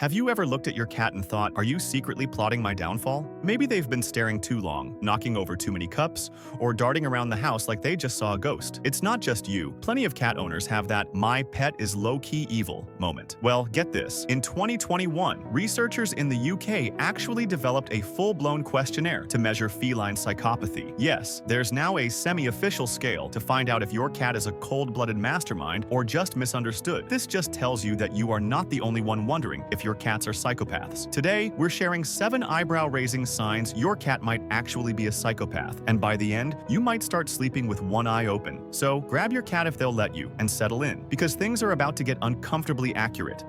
Have you ever looked at your cat and thought, are you secretly plotting my downfall? Maybe they've been staring too long, knocking over too many cups, or darting around the house like they just saw a ghost. It's not just you. Plenty of cat owners have that "my pet is low-key evil" moment. Well, get this. In 2021, researchers in the UK actually developed a full-blown questionnaire to measure feline psychopathy. Yes, there's now a semi-official scale to find out if your cat is a cold-blooded mastermind or just misunderstood. This just tells you that you are not the only one wondering if your cats are psychopaths. Today, we're sharing 7 eyebrow-raising signs your cat might actually be a psychopath, and by the end, you might start sleeping with one eye open. So grab your cat if they'll let you, and settle in, because things are about to get uncomfortably accurate.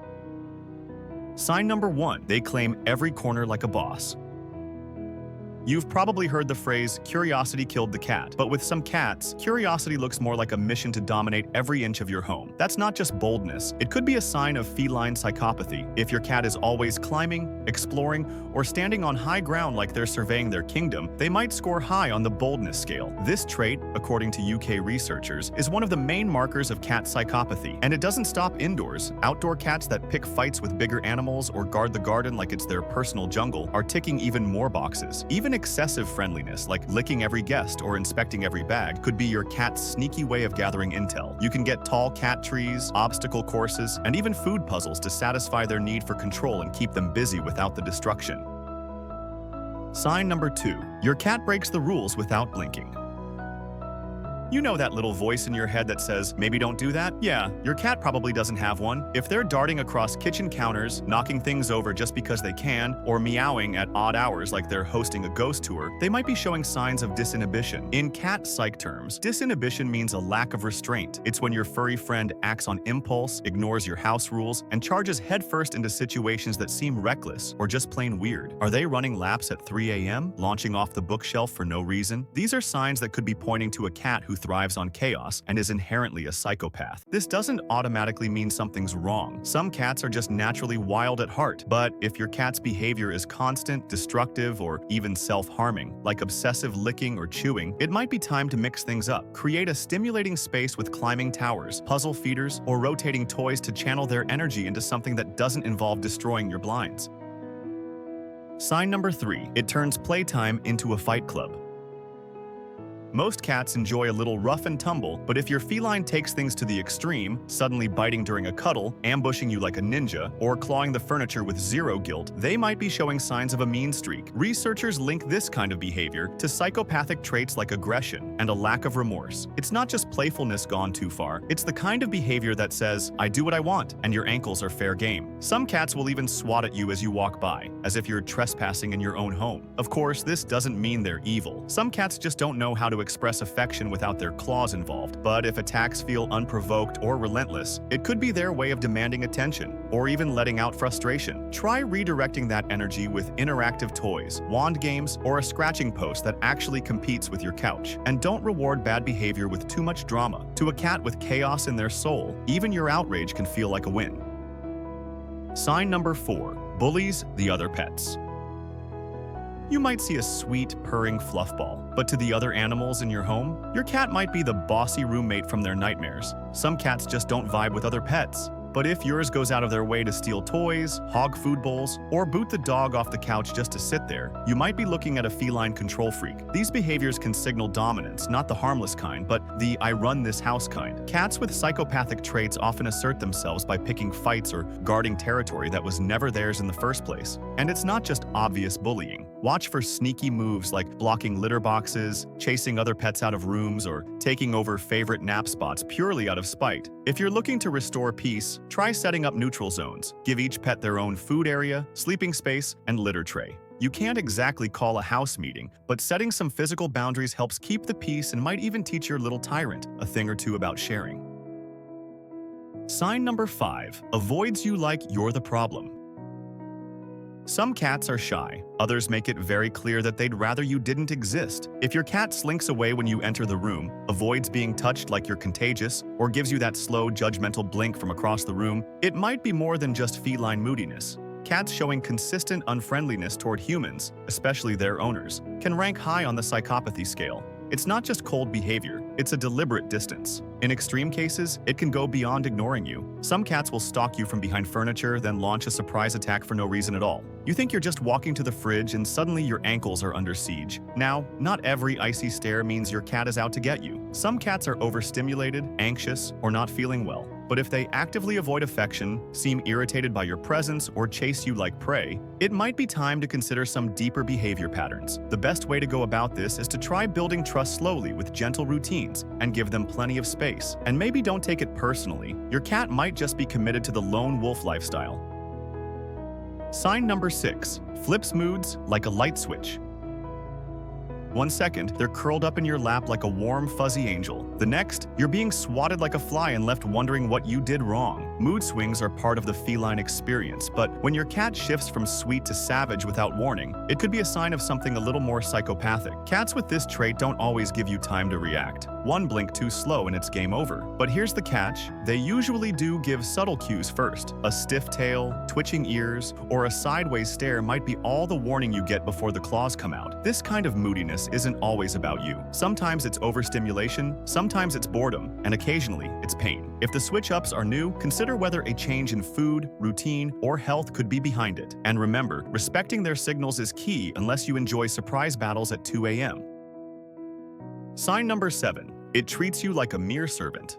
Sign number 1. They claim every corner like a boss. You've probably heard the phrase, curiosity killed the cat, but with some cats, curiosity looks more like a mission to dominate every inch of your home. That's not just boldness, it could be a sign of feline psychopathy. If your cat is always climbing, exploring, or standing on high ground like they're surveying their kingdom, they might score high on the boldness scale. This trait, according to UK researchers, is one of the main markers of cat psychopathy, and it doesn't stop indoors. Outdoor cats that pick fights with bigger animals or guard the garden like it's their personal jungle are ticking even more boxes. Even excessive friendliness, like licking every guest or inspecting every bag, could be your cat's sneaky way of gathering intel. You can get tall cat trees, obstacle courses, and even food puzzles to satisfy their need for control and keep them busy without the destruction. Sign number 2. Your cat breaks the rules without blinking. You know that little voice in your head that says, maybe don't do that? Yeah, your cat probably doesn't have one. If they're darting across kitchen counters, knocking things over just because they can, or meowing at odd hours like they're hosting a ghost tour, they might be showing signs of disinhibition. In cat psych terms, disinhibition means a lack of restraint. It's when your furry friend acts on impulse, ignores your house rules, and charges headfirst into situations that seem reckless or just plain weird. Are they running laps at 3 a.m., launching off the bookshelf for no reason? These are signs that could be pointing to a cat who thrives on chaos and is inherently a psychopath. This doesn't automatically mean something's wrong. Some cats are just naturally wild at heart, but if your cat's behavior is constant, destructive, or even self-harming, like obsessive licking or chewing, it might be time to mix things up. Create a stimulating space with climbing towers, puzzle feeders, or rotating toys to channel their energy into something that doesn't involve destroying your blinds. Sign number 3. It turns playtime into a fight club. Most cats enjoy a little rough and tumble, but if your feline takes things to the extreme, suddenly biting during a cuddle, ambushing you like a ninja, or clawing the furniture with zero guilt, they might be showing signs of a mean streak. Researchers link this kind of behavior to psychopathic traits like aggression and a lack of remorse. It's not just playfulness gone too far, it's the kind of behavior that says, I do what I want, and your ankles are fair game. Some cats will even swat at you as you walk by, as if you're trespassing in your own home. Of course, this doesn't mean they're evil. Some cats just don't know how to express affection without their claws involved, but if attacks feel unprovoked or relentless, it could be their way of demanding attention, or even letting out frustration. Try redirecting that energy with interactive toys, wand games, or a scratching post that actually competes with your couch. And don't reward bad behavior with too much drama. To a cat with chaos in their soul, even your outrage can feel like a win. Sign number 4. Bullies the other pets. You might see a sweet, purring fluffball, but to the other animals in your home, your cat might be the bossy roommate from their nightmares. Some cats just don't vibe with other pets. But if yours goes out of their way to steal toys, hog food bowls, or boot the dog off the couch just to sit there, you might be looking at a feline control freak. These behaviors can signal dominance, not the harmless kind, but the I run this house kind. Cats with psychopathic traits often assert themselves by picking fights or guarding territory that was never theirs in the first place. And it's not just obvious bullying. Watch for sneaky moves like blocking litter boxes, chasing other pets out of rooms, or taking over favorite nap spots purely out of spite. If you're looking to restore peace, try setting up neutral zones. Give each pet their own food area, sleeping space, and litter tray. You can't exactly call a house meeting, but setting some physical boundaries helps keep the peace and might even teach your little tyrant a thing or two about sharing. Sign number 5. Avoids you like you're the problem. Some cats are shy. Others make it very clear that they'd rather you didn't exist. If your cat slinks away when you enter the room, avoids being touched like you're contagious, or gives you that slow, judgmental blink from across the room, it might be more than just feline moodiness. Cats showing consistent unfriendliness toward humans, especially their owners, can rank high on the psychopathy scale. It's not just cold behavior, It's a deliberate distance. In extreme cases, it can go beyond ignoring you. Some cats will stalk you from behind furniture, then launch a surprise attack for no reason at all. You think you're just walking to the fridge and suddenly your ankles are under siege. Now, not every icy stare means your cat is out to get you. Some cats are overstimulated, anxious, or not feeling well. But if they actively avoid affection, seem irritated by your presence, or chase you like prey, it might be time to consider some deeper behavior patterns. The best way to go about this is to try building trust slowly with gentle routines and give them plenty of space. And maybe don't take it personally. Your cat might just be committed to the lone wolf lifestyle. Sign number 6. Flips moods like a light switch. 1 second, they're curled up in your lap like a warm, fuzzy angel. The next, you're being swatted like a fly and left wondering what you did wrong. Mood swings are part of the feline experience, but when your cat shifts from sweet to savage without warning, it could be a sign of something a little more psychopathic. Cats with this trait don't always give you time to react. One blink too slow and it's game over. But here's the catch, they usually do give subtle cues first. A stiff tail, twitching ears, or a sideways stare might be all the warning you get before the claws come out. This kind of moodiness isn't always about you. Sometimes it's overstimulation, sometimes it's boredom, and occasionally it's pain. If the switch-ups are new, consider whether a change in food, routine, or health could be behind it. And remember, respecting their signals is key unless you enjoy surprise battles at 2 a.m. Sign number 7. It treats you like a mere servant.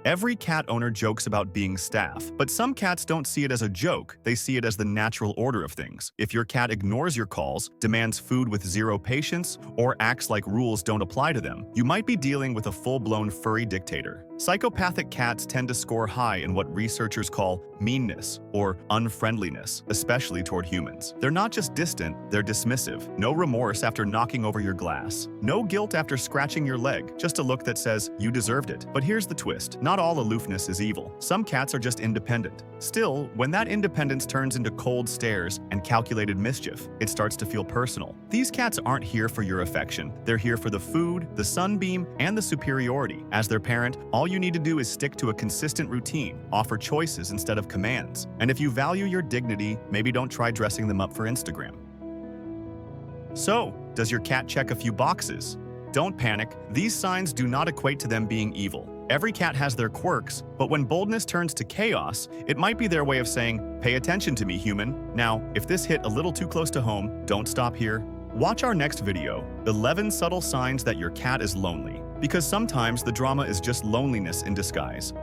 Every cat owner jokes about being staff, but some cats don't see it as a joke, they see it as the natural order of things. If your cat ignores your calls, demands food with zero patience, or acts like rules don't apply to them, you might be dealing with a full-blown furry dictator. Psychopathic cats tend to score high in what researchers call meanness or unfriendliness, especially toward humans. They're not just distant, they're dismissive. No remorse after knocking over your glass. No guilt after scratching your leg, just a look that says, you deserved it. But here's the twist. Not all aloofness is evil. Some cats are just independent. Still, when that independence turns into cold stares and calculated mischief, it starts to feel personal. These cats aren't here for your affection. They're here for the food, the sunbeam, and the superiority. As their parent, all you need to do is stick to a consistent routine, offer choices instead of commands. And if you value your dignity, maybe don't try dressing them up for Instagram. So, does your cat check a few boxes? Don't panic. These signs do not equate to them being evil. Every cat has their quirks, but when boldness turns to chaos, it might be their way of saying, pay attention to me, human. Now, if this hit a little too close to home, don't stop here. Watch our next video, 11 subtle signs that your cat is lonely. Because sometimes the drama is just loneliness in disguise.